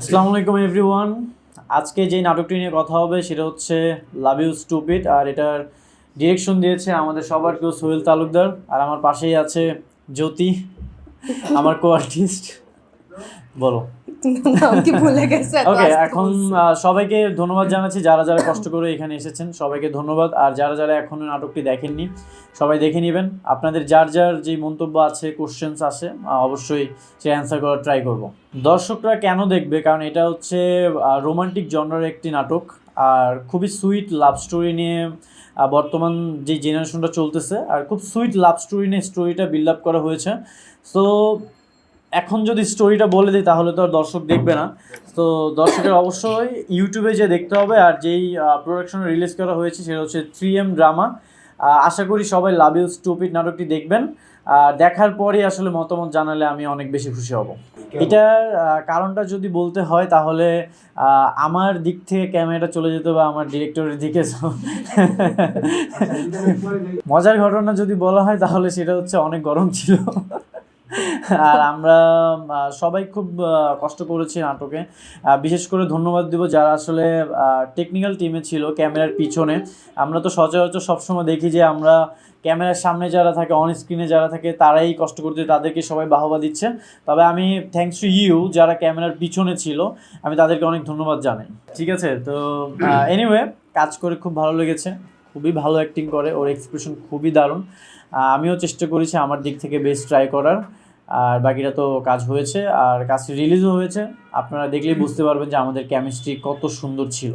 আসসালামু আলাইকুম এভরিওয়ান। আজকে যে নাটকটি নিয়ে কথা হবে সেটা হচ্ছে লাভ ইউ স্টুপিড, আর এটার ডিরেকশন দিয়েছে আমাদের সবার কেউ সোহেল তালুকদার, আর আমার পাশেই আছে জ্যোতি, আমার কো আর্টিস্ট। বলো। নাম কি ভুলে গেছে এত ওকে, আস্তে এখন বলছে। সবাইকে ধন্যবাদ জানাচ্ছি যারা যারা কষ্ট করে এখানে এসেছেন, সবাইকে ধন্যবাদ। আর যারা যারা এখনো নাটকটি দেখেননি সবাই দেখে নেবেন। আপনাদের যার যার যে মন্তব্য আছে, কোশ্চেন্স আছে, অবশ্যই সে অ্যান্সার করার ট্রাই করব। দর্শকরা কেন দেখবে? কারণ এটা হচ্ছে রোমান্টিক জনরার একটি নাটক, আর খুবই সুইট লাভ স্টোরি নিয়ে বর্তমান যে জেনারেশনটা চলতেছে, আর খুব সুইট লাভ স্টোরি নিয়ে স্টোরিটা বিল্ড আপ করা হয়েছে। সো এখন যদি স্টোরিটা বলে দিই তাহলে তো আর দর্শক দেখবে না। তো দর্শকের অবশ্যই ইউটিউবে যে দেখতে হবে। আর যেই প্রোডাকশনে রিলিজ করা হয়েছে সেটা হচ্ছে 3M ড্রামা। আশা করি সবাই লাভ ইউ স্টুপিড নাটকটি দেখবেন। দেখার পরই আসলে মতামত জানালে আমি অনেক বেশি খুশি হব। এটার কারণটা যদি বলতে হয় তাহলে আমার দিক থেকে ক্যামেরাটা চলে যেত বা আমার ডিরেক্টরের দিকে। মজার ঘটনা যদি বলা হয় তাহলে সেটা হচ্ছে অনেক গরম ছিল। আর আমরা সবাই খুব কষ্ট করেছি নাটকে। বিশেষ করে ধন্যবাদ দিব যারা আসলে টেকনিক্যাল টিমে ছিল, ক্যামেরার পিছনে। আমরা তো সচরাচর সবসময় দেখি যে আমরা ক্যামেরার সামনে যারা থাকে, অন স্ক্রিনে যারা থাকে, তারাই কষ্ট করতে, তাদেরকে সবাই বাহবা দিচ্ছে। তবে আমি থ্যাঙ্কস টু ইউ যারা ক্যামেরার পিছনে ছিল, আমি তাদেরকে অনেক ধন্যবাদ জানাই। ঠিক আছে, তো এনিওয়ে কাজ করে খুব ভালো লেগেছে। খুবই ভালো অ্যাক্টিং করে, ওর এক্সপ্রেশন খুবই দারুণ। আমিও চেষ্টা করেছি আমার দিক থেকে বেস্ট ট্রাই করার। আর বাকিটা তো কাজ হয়েছে, আর কাজটি রিলিজও হয়েছে। আপনারা দেখলেই বুঝতে পারবেন যে আমাদের কেমিস্ট্রি কত সুন্দর ছিল।